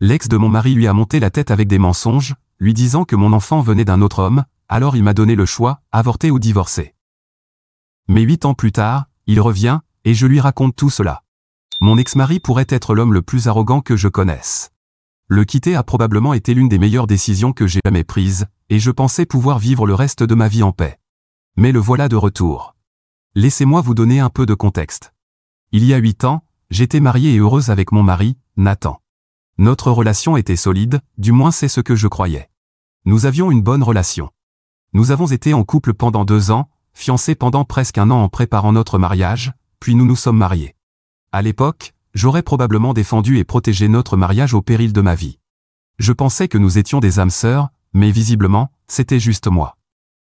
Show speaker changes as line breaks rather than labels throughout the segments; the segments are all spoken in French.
L'ex de mon mari lui a monté la tête avec des mensonges, lui disant que mon enfant venait d'un autre homme, alors il m'a donné le choix, avorter ou divorcer. Mais 8 ans plus tard, il revient, et je lui raconte tout cela. Mon ex-mari pourrait être l'homme le plus arrogant que je connaisse. Le quitter a probablement été l'une des meilleures décisions que j'ai jamais prises, et je pensais pouvoir vivre le reste de ma vie en paix. Mais le voilà de retour. Laissez-moi vous donner un peu de contexte. Il y a 8 ans, j'étais mariée et heureuse avec mon mari, Nathan. Notre relation était solide, du moins c'est ce que je croyais. Nous avions une bonne relation. Nous avons été en couple pendant 2 ans, fiancés pendant presque 1 an en préparant notre mariage, puis nous nous sommes mariés. À l'époque, j'aurais probablement défendu et protégé notre mariage au péril de ma vie. Je pensais que nous étions des âmes sœurs, mais visiblement, c'était juste moi.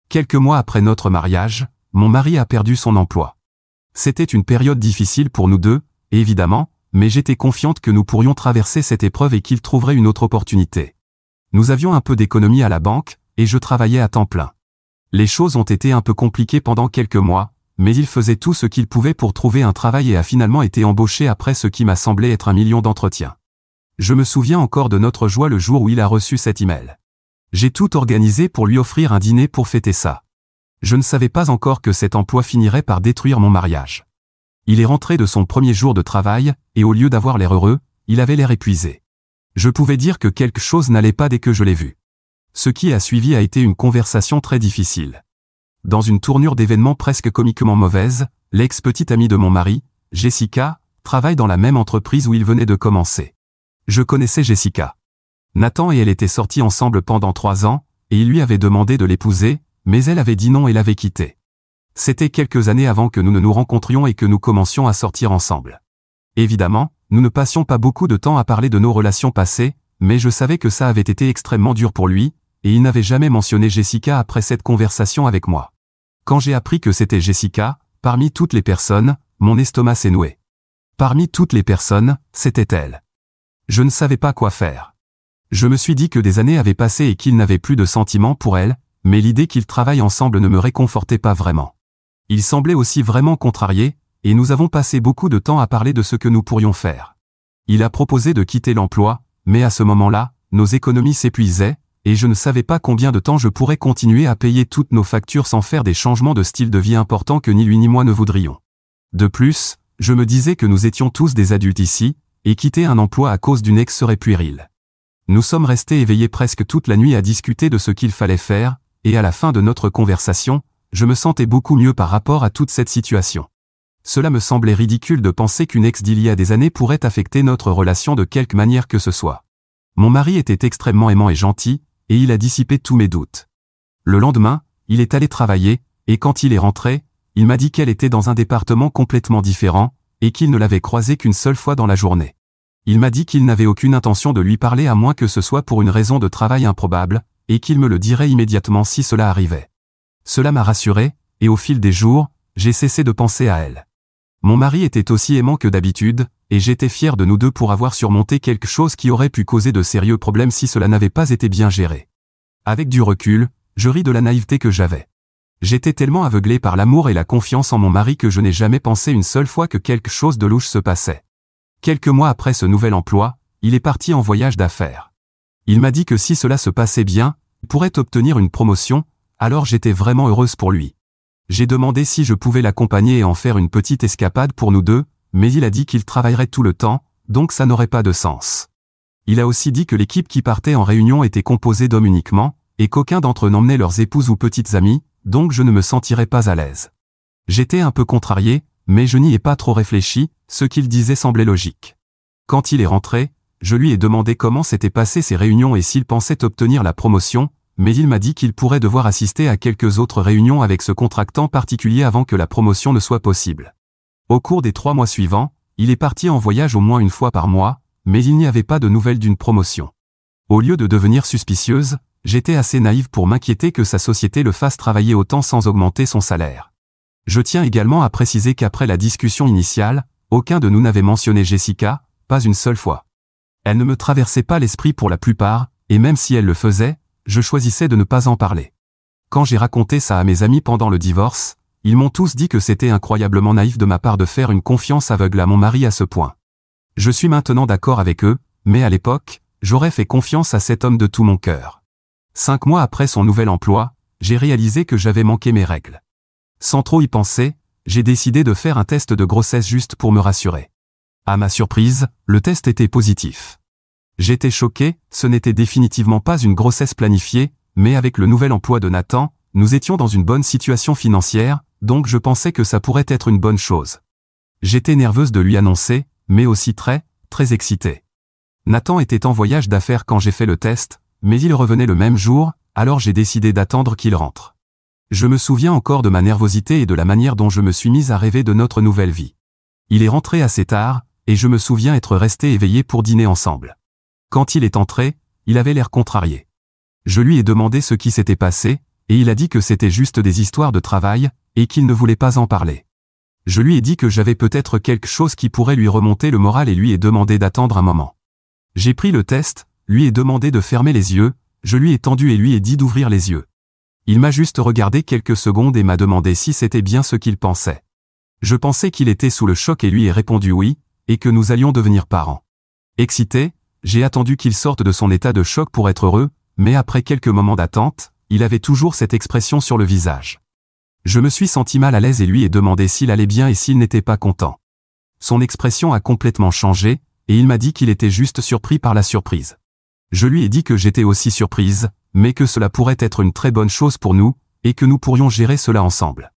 Quelques mois après notre mariage, mon mari a perdu son emploi. C'était une période difficile pour nous deux, évidemment, mais j'étais confiante que nous pourrions traverser cette épreuve et qu'il trouverait une autre opportunité. Nous avions un peu d'économie à la banque, et je travaillais à temps plein. Les choses ont été un peu compliquées pendant quelques mois, mais il faisait tout ce qu'il pouvait pour trouver un travail et a finalement été embauché après ce qui m'a semblé être 1 million d'entretiens. Je me souviens encore de notre joie le jour où il a reçu cet email. J'ai tout organisé pour lui offrir un dîner pour fêter ça. Je ne savais pas encore que cet emploi finirait par détruire mon mariage. Il est rentré de son premier jour de travail, et au lieu d'avoir l'air heureux, il avait l'air épuisé. Je pouvais dire que quelque chose n'allait pas dès que je l'ai vu. Ce qui a suivi a été une conversation très difficile. Dans une tournure d'événements presque comiquement mauvaise, l'ex-petite amie de mon mari, Jessica, travaille dans la même entreprise où il venait de commencer. Je connaissais Jessica. Nathan et elle étaient sortis ensemble pendant 3 ans, et il lui avait demandé de l'épouser, mais elle avait dit non et l'avait quitté. C'était quelques années avant que nous ne nous rencontrions et que nous commencions à sortir ensemble. Évidemment, nous ne passions pas beaucoup de temps à parler de nos relations passées, mais je savais que ça avait été extrêmement dur pour lui, et il n'avait jamais mentionné Jessica après cette conversation avec moi. Quand j'ai appris que c'était Jessica, parmi toutes les personnes, mon estomac s'est noué. Parmi toutes les personnes, c'était elle. Je ne savais pas quoi faire. Je me suis dit que des années avaient passé et qu'il n'avait plus de sentiments pour elle, mais l'idée qu'ils travaillent ensemble ne me réconfortait pas vraiment. Il semblait aussi vraiment contrarié, et nous avons passé beaucoup de temps à parler de ce que nous pourrions faire. Il a proposé de quitter l'emploi, mais à ce moment-là, nos économies s'épuisaient, et je ne savais pas combien de temps je pourrais continuer à payer toutes nos factures sans faire des changements de style de vie importants que ni lui ni moi ne voudrions. De plus, je me disais que nous étions tous des adultes ici, et quitter un emploi à cause d'une ex serait puéril. Nous sommes restés éveillés presque toute la nuit à discuter de ce qu'il fallait faire, et à la fin de notre conversation, je me sentais beaucoup mieux par rapport à toute cette situation. Cela me semblait ridicule de penser qu'une ex d'il y a des années pourrait affecter notre relation de quelque manière que ce soit. Mon mari était extrêmement aimant et gentil, et il a dissipé tous mes doutes. Le lendemain, il est allé travailler, et quand il est rentré, il m'a dit qu'elle était dans un département complètement différent, et qu'il ne l'avait croisée qu'une seule fois dans la journée. Il m'a dit qu'il n'avait aucune intention de lui parler à moins que ce soit pour une raison de travail improbable, et qu'il me le dirait immédiatement si cela arrivait. Cela m'a rassuré, et au fil des jours, j'ai cessé de penser à elle. Mon mari était aussi aimant que d'habitude, et j'étais fier de nous deux pour avoir surmonté quelque chose qui aurait pu causer de sérieux problèmes si cela n'avait pas été bien géré. Avec du recul, je ris de la naïveté que j'avais. J'étais tellement aveuglé par l'amour et la confiance en mon mari que je n'ai jamais pensé une seule fois que quelque chose de louche se passait. Quelques mois après ce nouvel emploi, il est parti en voyage d'affaires. Il m'a dit que si cela se passait bien, il pourrait obtenir une promotion, alors j'étais vraiment heureuse pour lui. J'ai demandé si je pouvais l'accompagner et en faire une petite escapade pour nous deux, mais il a dit qu'il travaillerait tout le temps, donc ça n'aurait pas de sens. Il a aussi dit que l'équipe qui partait en réunion était composée d'hommes uniquement, et qu'aucun d'entre eux n'emmenait leurs épouses ou petites amies, donc je ne me sentirais pas à l'aise. J'étais un peu contrarié, mais je n'y ai pas trop réfléchi, ce qu'il disait semblait logique. Quand il est rentré, je lui ai demandé comment s'étaient passées ces réunions et s'il pensait obtenir la promotion, mais il m'a dit qu'il pourrait devoir assister à quelques autres réunions avec ce contractant particulier avant que la promotion ne soit possible. Au cours des 3 mois suivants, il est parti en voyage au moins une fois par mois, mais il n'y avait pas de nouvelles d'une promotion. Au lieu de devenir suspicieuse, j'étais assez naïve pour m'inquiéter que sa société le fasse travailler autant sans augmenter son salaire. Je tiens également à préciser qu'après la discussion initiale, aucun de nous n'avait mentionné Jessica, pas une seule fois. Elle ne me traversait pas l'esprit pour la plupart, et même si elle le faisait, je choisissais de ne pas en parler. Quand j'ai raconté ça à mes amis pendant le divorce, ils m'ont tous dit que c'était incroyablement naïf de ma part de faire une confiance aveugle à mon mari à ce point. Je suis maintenant d'accord avec eux, mais à l'époque, j'aurais fait confiance à cet homme de tout mon cœur. 5 mois après son nouvel emploi, j'ai réalisé que j'avais manqué mes règles. Sans trop y penser, j'ai décidé de faire un test de grossesse juste pour me rassurer. À ma surprise, le test était positif. J'étais choqué, ce n'était définitivement pas une grossesse planifiée, mais avec le nouvel emploi de Nathan, nous étions dans une bonne situation financière, donc je pensais que ça pourrait être une bonne chose. J'étais nerveuse de lui annoncer, mais aussi très excitée. Nathan était en voyage d'affaires quand j'ai fait le test, mais il revenait le même jour, alors j'ai décidé d'attendre qu'il rentre. Je me souviens encore de ma nervosité et de la manière dont je me suis mise à rêver de notre nouvelle vie. Il est rentré assez tard, et je me souviens être resté éveillé pour dîner ensemble. Quand il est entré, il avait l'air contrarié. Je lui ai demandé ce qui s'était passé, et il a dit que c'était juste des histoires de travail, et qu'il ne voulait pas en parler. Je lui ai dit que j'avais peut-être quelque chose qui pourrait lui remonter le moral et lui ai demandé d'attendre un moment. J'ai pris le test, lui ai demandé de fermer les yeux, je lui ai tendu et lui ai dit d'ouvrir les yeux. Il m'a juste regardé quelques secondes et m'a demandé si c'était bien ce qu'il pensait. Je pensais qu'il était sous le choc et lui ai répondu oui, et que nous allions devenir parents. Excité, j'ai attendu qu'il sorte de son état de choc pour être heureux, mais après quelques moments d'attente, il avait toujours cette expression sur le visage. Je me suis senti mal à l'aise et lui ai demandé s'il allait bien et s'il n'était pas content. Son expression a complètement changé, et il m'a dit qu'il était juste surpris par la surprise. Je lui ai dit que j'étais aussi surprise, mais que cela pourrait être une très bonne chose pour nous, et que nous pourrions gérer cela ensemble.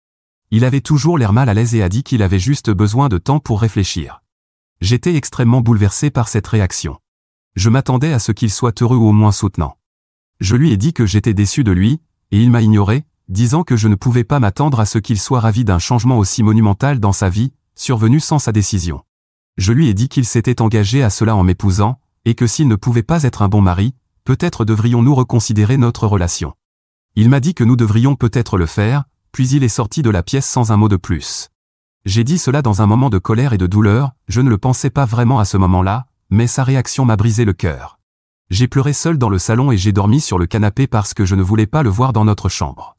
Il avait toujours l'air mal à l'aise et a dit qu'il avait juste besoin de temps pour réfléchir. J'étais extrêmement bouleversé par cette réaction. Je m'attendais à ce qu'il soit heureux ou au moins soutenant. Je lui ai dit que j'étais déçu de lui, et il m'a ignoré, disant que je ne pouvais pas m'attendre à ce qu'il soit ravi d'un changement aussi monumental dans sa vie, survenu sans sa décision. Je lui ai dit qu'il s'était engagé à cela en m'épousant, et que s'il ne pouvait pas être un bon mari, peut-être devrions-nous reconsidérer notre relation. Il m'a dit que nous devrions peut-être le faire, puis il est sorti de la pièce sans un mot de plus. J'ai dit cela dans un moment de colère et de douleur, je ne le pensais pas vraiment à ce moment-là, mais sa réaction m'a brisé le cœur. J'ai pleuré seul dans le salon et j'ai dormi sur le canapé parce que je ne voulais pas le voir dans notre chambre.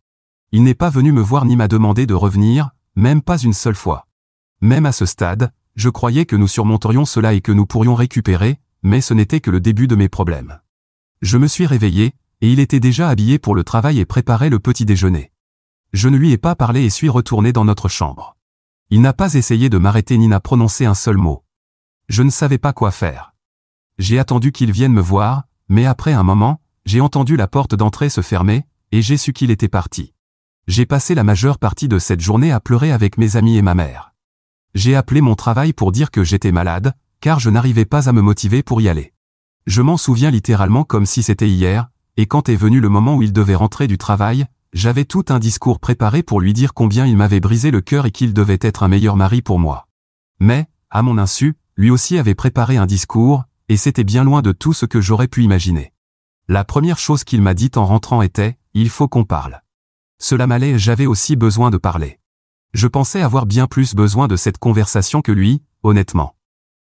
Il n'est pas venu me voir ni m'a demandé de revenir, même pas une seule fois. Même à ce stade, je croyais que nous surmonterions cela et que nous pourrions récupérer, mais ce n'était que le début de mes problèmes. Je me suis réveillé, et il était déjà habillé pour le travail et préparait le petit déjeuner. Je ne lui ai pas parlé et suis retourné dans notre chambre. Il n'a pas essayé de m'arrêter ni n'a prononcé un seul mot. Je ne savais pas quoi faire. J'ai attendu qu'il vienne me voir, mais après un moment, j'ai entendu la porte d'entrée se fermer, et j'ai su qu'il était parti. J'ai passé la majeure partie de cette journée à pleurer avec mes amis et ma mère. J'ai appelé mon travail pour dire que j'étais malade, car je n'arrivais pas à me motiver pour y aller. Je m'en souviens littéralement comme si c'était hier, et quand est venu le moment où il devait rentrer du travail, j'avais tout un discours préparé pour lui dire combien il m'avait brisé le cœur et qu'il devait être un meilleur mari pour moi. Mais, à mon insu, lui aussi avait préparé un discours, et c'était bien loin de tout ce que j'aurais pu imaginer. La première chose qu'il m'a dite en rentrant était « Il faut qu'on parle ». Cela m'allait, j'avais aussi besoin de parler. Je pensais avoir bien plus besoin de cette conversation que lui, honnêtement.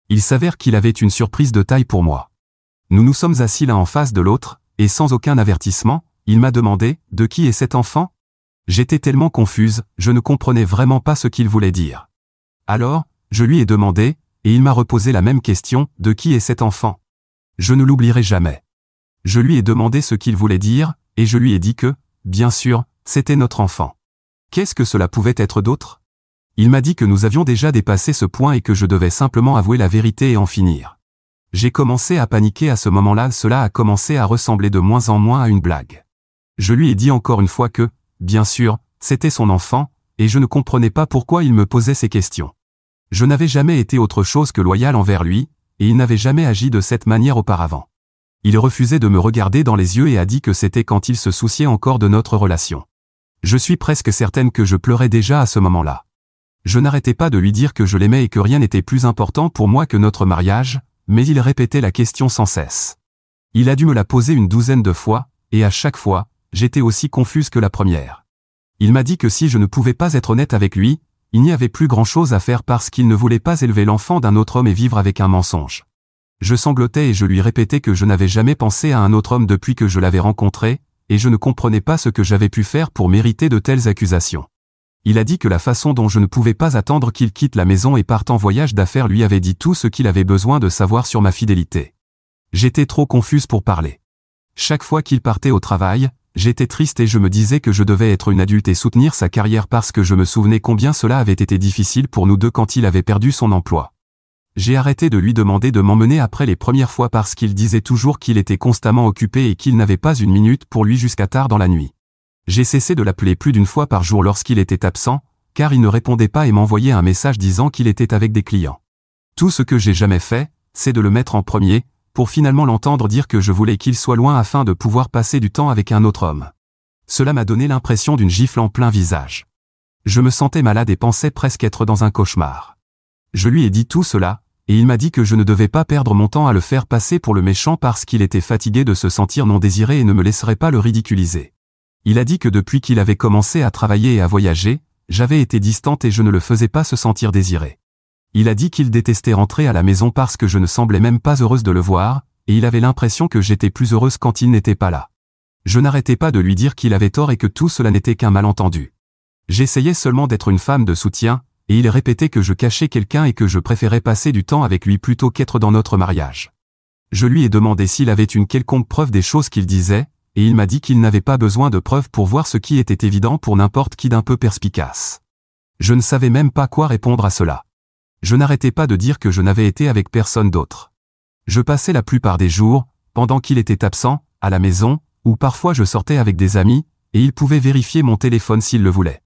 Il s'avère qu'il avait une surprise de taille pour moi. Nous nous sommes assis l'un en face de l'autre, et sans aucun avertissement, il m'a demandé « De qui est cet enfant ?» J'étais tellement confuse, je ne comprenais vraiment pas ce qu'il voulait dire. Alors, je lui ai demandé, et il m'a reposé la même question « De qui est cet enfant ?» Je ne l'oublierai jamais. Je lui ai demandé ce qu'il voulait dire, et je lui ai dit que, bien sûr, c'était notre enfant. Qu'est-ce que cela pouvait être d'autre? Il m'a dit que nous avions déjà dépassé ce point et que je devais simplement avouer la vérité et en finir. J'ai commencé à paniquer à ce moment-là, cela a commencé à ressembler de moins en moins à une blague. Je lui ai dit encore une fois que, bien sûr, c'était son enfant, et je ne comprenais pas pourquoi il me posait ces questions. Je n'avais jamais été autre chose que loyal envers lui, et il n'avait jamais agi de cette manière auparavant. Il refusait de me regarder dans les yeux et a dit que c'était quand il se souciait encore de notre relation. Je suis presque certaine que je pleurais déjà à ce moment-là. Je n'arrêtais pas de lui dire que je l'aimais et que rien n'était plus important pour moi que notre mariage, mais il répétait la question sans cesse. Il a dû me la poser une douzaine de fois, et à chaque fois, j'étais aussi confuse que la première. Il m'a dit que si je ne pouvais pas être honnête avec lui, il n'y avait plus grand-chose à faire parce qu'il ne voulait pas élever l'enfant d'un autre homme et vivre avec un mensonge. Je sanglotais et je lui répétais que je n'avais jamais pensé à un autre homme depuis que je l'avais rencontré, et je ne comprenais pas ce que j'avais pu faire pour mériter de telles accusations. Il a dit que la façon dont je ne pouvais pas attendre qu'il quitte la maison et parte en voyage d'affaires lui avait dit tout ce qu'il avait besoin de savoir sur ma fidélité. J'étais trop confuse pour parler. Chaque fois qu'il partait au travail, j'étais triste et je me disais que je devais être une adulte et soutenir sa carrière parce que je me souvenais combien cela avait été difficile pour nous deux quand il avait perdu son emploi. J'ai arrêté de lui demander de m'emmener après les premières fois parce qu'il disait toujours qu'il était constamment occupé et qu'il n'avait pas une minute pour lui jusqu'à tard dans la nuit. J'ai cessé de l'appeler plus d'une fois par jour lorsqu'il était absent, car il ne répondait pas et m'envoyait un message disant qu'il était avec des clients. Tout ce que j'ai jamais fait, c'est de le mettre en premier, pour finalement l'entendre dire que je voulais qu'il soit loin afin de pouvoir passer du temps avec un autre homme. Cela m'a donné l'impression d'une gifle en plein visage. Je me sentais malade et pensais presque être dans un cauchemar. Je lui ai dit tout cela, et il m'a dit que je ne devais pas perdre mon temps à le faire passer pour le méchant parce qu'il était fatigué de se sentir non désiré et ne me laisserait pas le ridiculiser. Il a dit que depuis qu'il avait commencé à travailler et à voyager, j'avais été distante et je ne le faisais pas se sentir désiré. Il a dit qu'il détestait rentrer à la maison parce que je ne semblais même pas heureuse de le voir, et il avait l'impression que j'étais plus heureuse quand il n'était pas là. Je n'arrêtais pas de lui dire qu'il avait tort et que tout cela n'était qu'un malentendu. J'essayais seulement d'être une femme de soutien, et il répétait que je cachais quelqu'un et que je préférais passer du temps avec lui plutôt qu'être dans notre mariage. Je lui ai demandé s'il avait une quelconque preuve des choses qu'il disait, et il m'a dit qu'il n'avait pas besoin de preuves pour voir ce qui était évident pour n'importe qui d'un peu perspicace. Je ne savais même pas quoi répondre à cela. Je n'arrêtais pas de dire que je n'avais été avec personne d'autre. Je passais la plupart des jours, pendant qu'il était absent, à la maison, ou parfois je sortais avec des amis, et il pouvait vérifier mon téléphone s'il le voulait.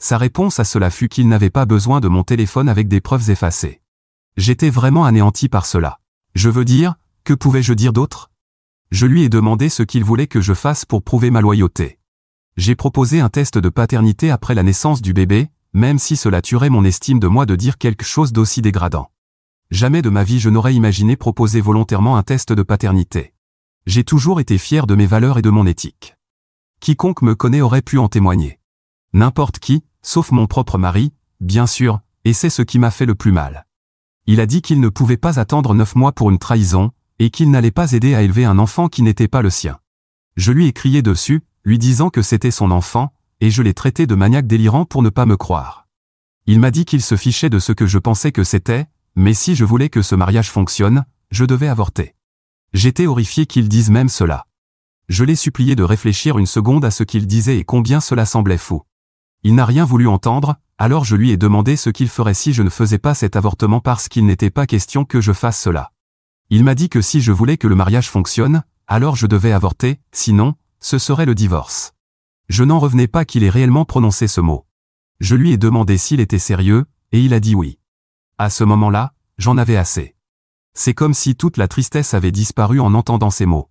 Sa réponse à cela fut qu'il n'avait pas besoin de mon téléphone avec des preuves effacées. J'étais vraiment anéanti par cela. Je veux dire, que pouvais-je dire d'autre? Je lui ai demandé ce qu'il voulait que je fasse pour prouver ma loyauté. J'ai proposé un test de paternité après la naissance du bébé, même si cela tuerait mon estime de moi de dire quelque chose d'aussi dégradant. Jamais de ma vie je n'aurais imaginé proposer volontairement un test de paternité. J'ai toujours été fier de mes valeurs et de mon éthique. Quiconque me connaît aurait pu en témoigner. N'importe qui, sauf mon propre mari, bien sûr, et c'est ce qui m'a fait le plus mal. Il a dit qu'il ne pouvait pas attendre 9 mois pour une trahison, et qu'il n'allait pas aider à élever un enfant qui n'était pas le sien. Je lui ai crié dessus, lui disant que c'était son enfant, et je l'ai traité de maniaque délirant pour ne pas me croire. Il m'a dit qu'il se fichait de ce que je pensais que c'était, mais si je voulais que ce mariage fonctionne, je devais avorter. J'étais horrifié qu'il dise même cela. Je l'ai supplié de réfléchir une seconde à ce qu'il disait et combien cela semblait fou. Il n'a rien voulu entendre, alors je lui ai demandé ce qu'il ferait si je ne faisais pas cet avortement parce qu'il n'était pas question que je fasse cela. Il m'a dit que si je voulais que le mariage fonctionne, alors je devais avorter, sinon, ce serait le divorce. Je n'en revenais pas qu'il ait réellement prononcé ce mot. Je lui ai demandé s'il était sérieux, et il a dit oui. À ce moment-là, j'en avais assez. C'est comme si toute la tristesse avait disparu en entendant ces mots.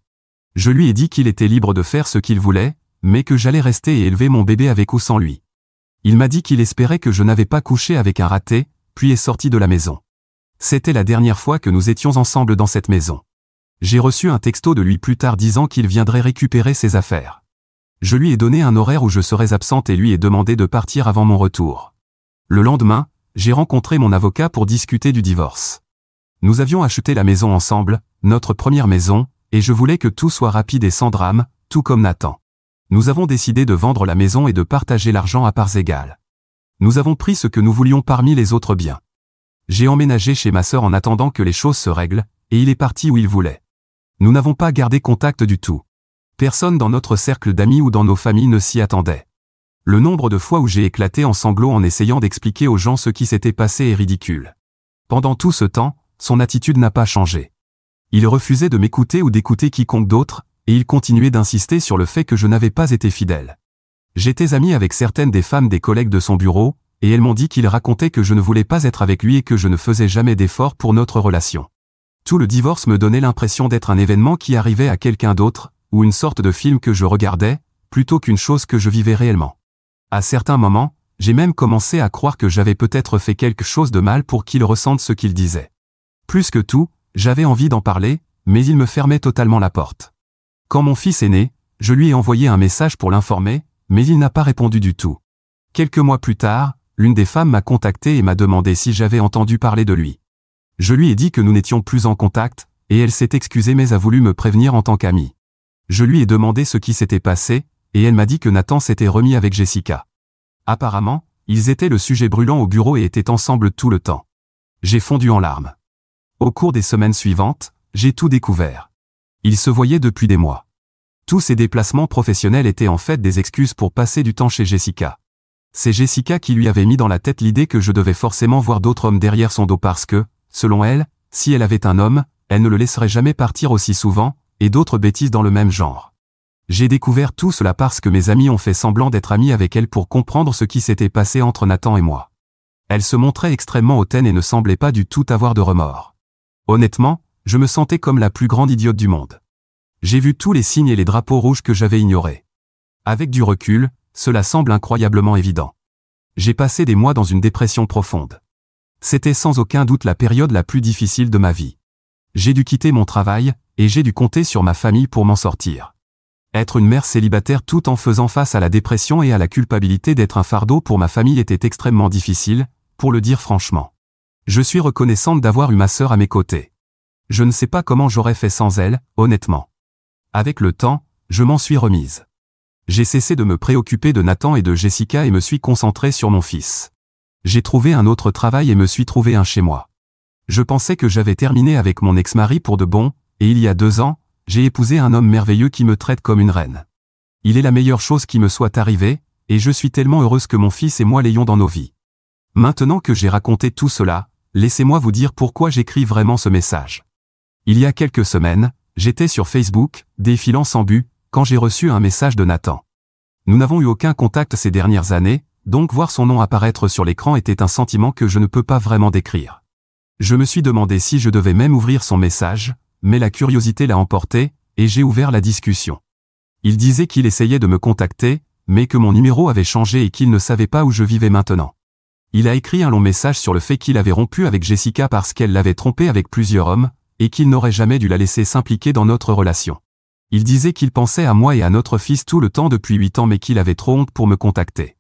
Je lui ai dit qu'il était libre de faire ce qu'il voulait, mais que j'allais rester et élever mon bébé avec ou sans lui. Il m'a dit qu'il espérait que je n'avais pas couché avec un raté, puis est sorti de la maison. C'était la dernière fois que nous étions ensemble dans cette maison. J'ai reçu un texto de lui plus tard disant qu'il viendrait récupérer ses affaires. Je lui ai donné un horaire où je serais absente et lui ai demandé de partir avant mon retour. Le lendemain, j'ai rencontré mon avocat pour discuter du divorce. Nous avions acheté la maison ensemble, notre première maison, et je voulais que tout soit rapide et sans drame, tout comme Nathan. Nous avons décidé de vendre la maison et de partager l'argent à parts égales. Nous avons pris ce que nous voulions parmi les autres biens. J'ai emménagé chez ma sœur en attendant que les choses se règlent, et il est parti où il voulait. Nous n'avons pas gardé contact du tout. Personne dans notre cercle d'amis ou dans nos familles ne s'y attendait. Le nombre de fois où j'ai éclaté en sanglots en essayant d'expliquer aux gens ce qui s'était passé est ridicule. Pendant tout ce temps, son attitude n'a pas changé. Il refusait de m'écouter ou d'écouter quiconque d'autre, et il continuait d'insister sur le fait que je n'avais pas été fidèle. J'étais ami avec certaines des femmes des collègues de son bureau, et elles m'ont dit qu'il racontait que je ne voulais pas être avec lui et que je ne faisais jamais d'efforts pour notre relation. Tout le divorce me donnait l'impression d'être un événement qui arrivait à quelqu'un d'autre, ou une sorte de film que je regardais, plutôt qu'une chose que je vivais réellement. À certains moments, j'ai même commencé à croire que j'avais peut-être fait quelque chose de mal pour qu'il ressente ce qu'il disait. Plus que tout, j'avais envie d'en parler, mais il me fermait totalement la porte. Quand mon fils est né, je lui ai envoyé un message pour l'informer, mais il n'a pas répondu du tout. Quelques mois plus tard, l'une des femmes m'a contacté et m'a demandé si j'avais entendu parler de lui. Je lui ai dit que nous n'étions plus en contact, et elle s'est excusée mais a voulu me prévenir en tant qu'amie. Je lui ai demandé ce qui s'était passé, et elle m'a dit que Nathan s'était remis avec Jessica. Apparemment, ils étaient le sujet brûlant au bureau et étaient ensemble tout le temps. J'ai fondu en larmes. Au cours des semaines suivantes, j'ai tout découvert. Ils se voyaient depuis des mois. Tous ces déplacements professionnels étaient en fait des excuses pour passer du temps chez Jessica. C'est Jessica qui lui avait mis dans la tête l'idée que je devais forcément voir d'autres hommes derrière son dos parce que, selon elle, si elle avait un homme, elle ne le laisserait jamais partir aussi souvent, et d'autres bêtises dans le même genre. J'ai découvert tout cela parce que mes amis ont fait semblant d'être amis avec elle pour comprendre ce qui s'était passé entre Nathan et moi. Elle se montrait extrêmement hautaine et ne semblait pas du tout avoir de remords. Honnêtement, je me sentais comme la plus grande idiote du monde. J'ai vu tous les signes et les drapeaux rouges que j'avais ignorés. Avec du recul, cela semble incroyablement évident. J'ai passé des mois dans une dépression profonde. C'était sans aucun doute la période la plus difficile de ma vie. J'ai dû quitter mon travail, et j'ai dû compter sur ma famille pour m'en sortir. Être une mère célibataire tout en faisant face à la dépression et à la culpabilité d'être un fardeau pour ma famille était extrêmement difficile, pour le dire franchement. Je suis reconnaissante d'avoir eu ma sœur à mes côtés. Je ne sais pas comment j'aurais fait sans elle, honnêtement. Avec le temps, je m'en suis remise. J'ai cessé de me préoccuper de Nathan et de Jessica et me suis concentré sur mon fils. J'ai trouvé un autre travail et me suis trouvé un chez moi. Je pensais que j'avais terminé avec mon ex-mari pour de bon, et il y a 2 ans, j'ai épousé un homme merveilleux qui me traite comme une reine. Il est la meilleure chose qui me soit arrivée, et je suis tellement heureuse que mon fils et moi l'ayons dans nos vies. Maintenant que j'ai raconté tout cela, laissez-moi vous dire pourquoi j'écris vraiment ce message. Il y a quelques semaines, j'étais sur Facebook, défilant sans but, quand j'ai reçu un message de Nathan. Nous n'avons eu aucun contact ces dernières années, donc voir son nom apparaître sur l'écran était un sentiment que je ne peux pas vraiment décrire. Je me suis demandé si je devais même ouvrir son message, mais la curiosité l'a emporté, et j'ai ouvert la discussion. Il disait qu'il essayait de me contacter, mais que mon numéro avait changé et qu'il ne savait pas où je vivais maintenant. Il a écrit un long message sur le fait qu'il avait rompu avec Jessica parce qu'elle l'avait trompé avec plusieurs hommes, et qu'il n'aurait jamais dû la laisser s'impliquer dans notre relation. Il disait qu'il pensait à moi et à notre fils tout le temps depuis 8 ans mais qu'il avait trop honte pour me contacter.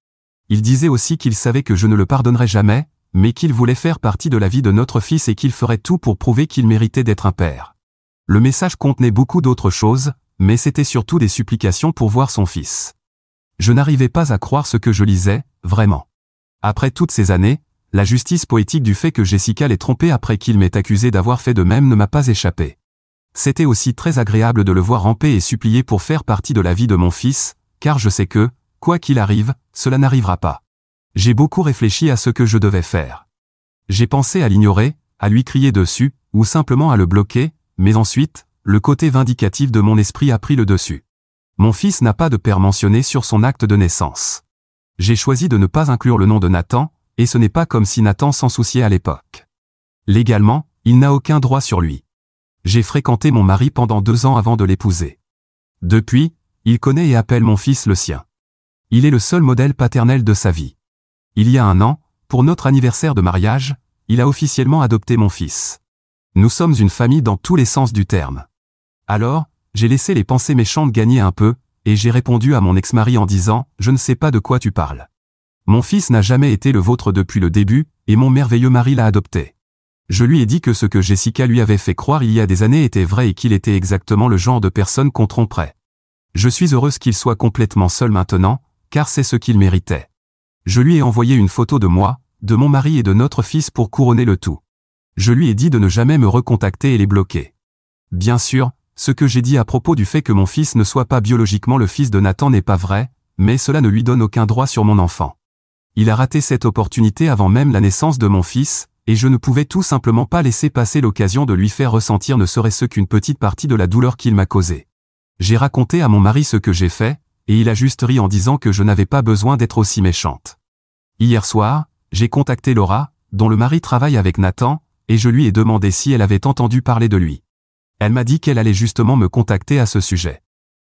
Il disait aussi qu'il savait que je ne le pardonnerais jamais, mais qu'il voulait faire partie de la vie de notre fils et qu'il ferait tout pour prouver qu'il méritait d'être un père. Le message contenait beaucoup d'autres choses, mais c'était surtout des supplications pour voir son fils. Je n'arrivais pas à croire ce que je lisais, vraiment. Après toutes ces années, la justice poétique du fait que Jessica l'ait trompé après qu'il m'ait accusé d'avoir fait de même ne m'a pas échappé. C'était aussi très agréable de le voir ramper et supplier pour faire partie de la vie de mon fils, car je sais que, quoi qu'il arrive, cela n'arrivera pas. J'ai beaucoup réfléchi à ce que je devais faire. J'ai pensé à l'ignorer, à lui crier dessus, ou simplement à le bloquer, mais ensuite, le côté vindicatif de mon esprit a pris le dessus. Mon fils n'a pas de père mentionné sur son acte de naissance. J'ai choisi de ne pas inclure le nom de Nathan, et ce n'est pas comme si Nathan s'en souciait à l'époque. Légalement, il n'a aucun droit sur lui. J'ai fréquenté mon mari pendant 2 ans avant de l'épouser. Depuis, il connaît et appelle mon fils le sien. Il est le seul modèle paternel de sa vie. Il y a 1 an, pour notre anniversaire de mariage, il a officiellement adopté mon fils. Nous sommes une famille dans tous les sens du terme. Alors, j'ai laissé les pensées méchantes gagner un peu, et j'ai répondu à mon ex-mari en disant « Je ne sais pas de quoi tu parles. Mon fils n'a jamais été le vôtre depuis le début, et mon merveilleux mari l'a adopté. » Je lui ai dit que ce que Jessica lui avait fait croire il y a des années était vrai et qu'il était exactement le genre de personne qu'on tromperait. Je suis heureuse qu'il soit complètement seul maintenant, car c'est ce qu'il méritait. Je lui ai envoyé une photo de moi, de mon mari et de notre fils pour couronner le tout. Je lui ai dit de ne jamais me recontacter et les bloquer. Bien sûr, ce que j'ai dit à propos du fait que mon fils ne soit pas biologiquement le fils de Nathan n'est pas vrai, mais cela ne lui donne aucun droit sur mon enfant. Il a raté cette opportunité avant même la naissance de mon fils, et je ne pouvais tout simplement pas laisser passer l'occasion de lui faire ressentir ne serait-ce qu'une petite partie de la douleur qu'il m'a causée. J'ai raconté à mon mari ce que j'ai fait, et il a juste ri en disant que je n'avais pas besoin d'être aussi méchante. Hier soir, j'ai contacté Laura, dont le mari travaille avec Nathan, et je lui ai demandé si elle avait entendu parler de lui. Elle m'a dit qu'elle allait justement me contacter à ce sujet.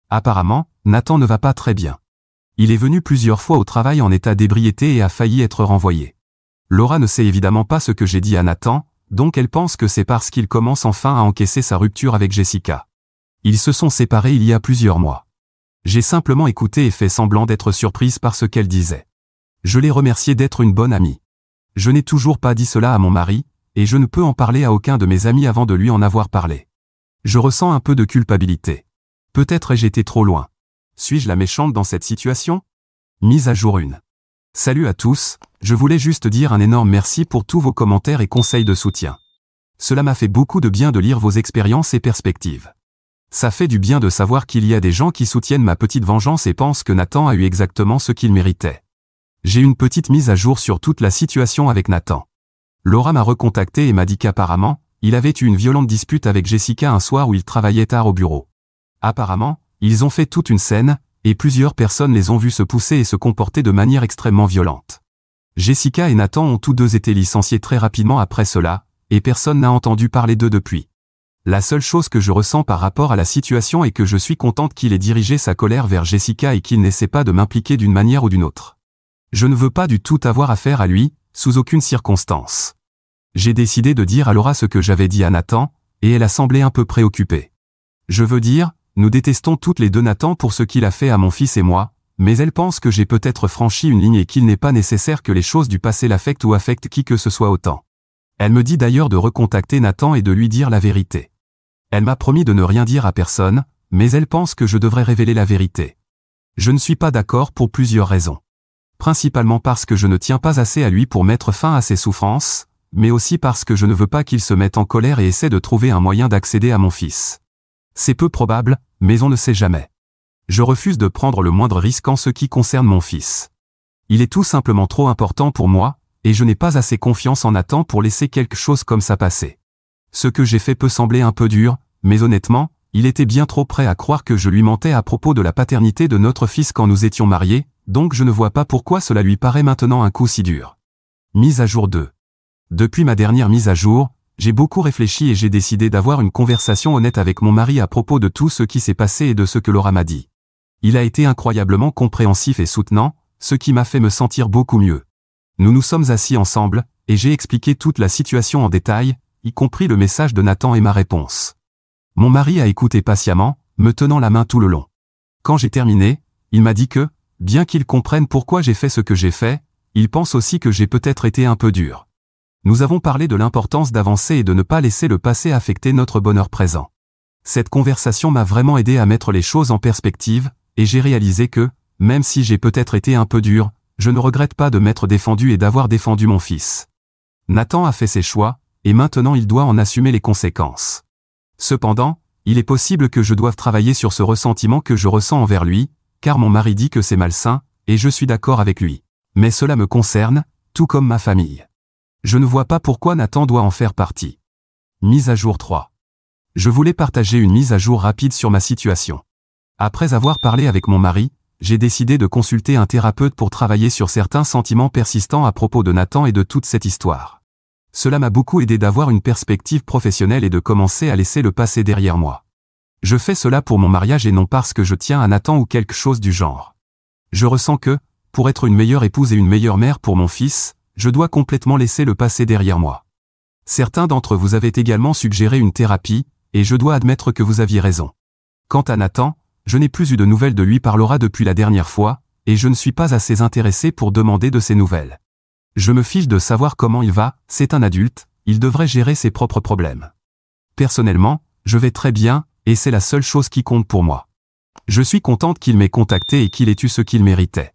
Apparemment, Nathan ne va pas très bien. Il est venu plusieurs fois au travail en état d'ébriété et a failli être renvoyé. Laura ne sait évidemment pas ce que j'ai dit à Nathan, donc elle pense que c'est parce qu'il commence enfin à encaisser sa rupture avec Jessica. Ils se sont séparés il y a plusieurs mois. J'ai simplement écouté et fait semblant d'être surprise par ce qu'elle disait. Je l'ai remerciée d'être une bonne amie. Je n'ai toujours pas dit cela à mon mari, et je ne peux en parler à aucun de mes amis avant de lui en avoir parlé. Je ressens un peu de culpabilité. Peut-être ai-je été trop loin. Suis-je la méchante dans cette situation? Mise à jour 1. Salut à tous, je voulais juste dire un énorme merci pour tous vos commentaires et conseils de soutien. Cela m'a fait beaucoup de bien de lire vos expériences et perspectives. Ça fait du bien de savoir qu'il y a des gens qui soutiennent ma petite vengeance et pensent que Nathan a eu exactement ce qu'il méritait. J'ai une petite mise à jour sur toute la situation avec Nathan. Laura m'a recontacté et m'a dit qu'apparemment, il avait eu une violente dispute avec Jessica un soir où il travaillait tard au bureau. Apparemment, ils ont fait toute une scène, et plusieurs personnes les ont vus se pousser et se comporter de manière extrêmement violente. Jessica et Nathan ont tous deux été licenciés très rapidement après cela, et personne n'a entendu parler d'eux depuis. La seule chose que je ressens par rapport à la situation est que je suis contente qu'il ait dirigé sa colère vers Jessica et qu'il n'essaie pas de m'impliquer d'une manière ou d'une autre. Je ne veux pas du tout avoir affaire à lui, sous aucune circonstance. J'ai décidé de dire à Laura ce que j'avais dit à Nathan, et elle a semblé un peu préoccupée. Je veux dire, nous détestons toutes les deux Nathan pour ce qu'il a fait à mon fils et moi, mais elle pense que j'ai peut-être franchi une ligne et qu'il n'est pas nécessaire que les choses du passé l'affectent ou affectent qui que ce soit autant. Elle me dit d'ailleurs de recontacter Nathan et de lui dire la vérité. Elle m'a promis de ne rien dire à personne, mais elle pense que je devrais révéler la vérité. Je ne suis pas d'accord pour plusieurs raisons. Principalement parce que je ne tiens pas assez à lui pour mettre fin à ses souffrances, mais aussi parce que je ne veux pas qu'il se mette en colère et essaie de trouver un moyen d'accéder à mon fils. C'est peu probable, mais on ne sait jamais. Je refuse de prendre le moindre risque en ce qui concerne mon fils. Il est tout simplement trop important pour moi, et je n'ai pas assez confiance en Nathan pour laisser quelque chose comme ça passer. Ce que j'ai fait peut sembler un peu dur, mais honnêtement, il était bien trop prêt à croire que je lui mentais à propos de la paternité de notre fils quand nous étions mariés, donc je ne vois pas pourquoi cela lui paraît maintenant un coup si dur. Mise à jour 2. Depuis ma dernière mise à jour, j'ai beaucoup réfléchi et j'ai décidé d'avoir une conversation honnête avec mon mari à propos de tout ce qui s'est passé et de ce que Laura m'a dit. Il a été incroyablement compréhensif et soutenant, ce qui m'a fait me sentir beaucoup mieux. Nous nous sommes assis ensemble, et j'ai expliqué toute la situation en détail, y compris le message de Nathan et ma réponse. Mon mari a écouté patiemment, me tenant la main tout le long. Quand j'ai terminé, il m'a dit que, bien qu'il comprenne pourquoi j'ai fait ce que j'ai fait, il pense aussi que j'ai peut-être été un peu dur. Nous avons parlé de l'importance d'avancer et de ne pas laisser le passé affecter notre bonheur présent. Cette conversation m'a vraiment aidé à mettre les choses en perspective, et j'ai réalisé que, même si j'ai peut-être été un peu dur, je ne regrette pas de m'être défendu et d'avoir défendu mon fils. Nathan a fait ses choix, et maintenant il doit en assumer les conséquences. Cependant, il est possible que je doive travailler sur ce ressentiment que je ressens envers lui, car mon mari dit que c'est malsain, et je suis d'accord avec lui. Mais cela me concerne, tout comme ma famille. Je ne vois pas pourquoi Nathan doit en faire partie. Mise à jour 3. Je voulais partager une mise à jour rapide sur ma situation. Après avoir parlé avec mon mari, j'ai décidé de consulter un thérapeute pour travailler sur certains sentiments persistants à propos de Nathan et de toute cette histoire. Cela m'a beaucoup aidé d'avoir une perspective professionnelle et de commencer à laisser le passé derrière moi. Je fais cela pour mon mariage et non parce que je tiens à Nathan ou quelque chose du genre. Je ressens que, pour être une meilleure épouse et une meilleure mère pour mon fils, je dois complètement laisser le passé derrière moi. Certains d'entre vous avaient également suggéré une thérapie, et je dois admettre que vous aviez raison. Quant à Nathan, je n'ai plus eu de nouvelles de lui par Laura depuis la dernière fois, et je ne suis pas assez intéressé pour demander de ses nouvelles. Je me fiche de savoir comment il va, c'est un adulte, il devrait gérer ses propres problèmes. Personnellement, je vais très bien, et c'est la seule chose qui compte pour moi. Je suis contente qu'il m'ait contacté et qu'il ait eu ce qu'il méritait.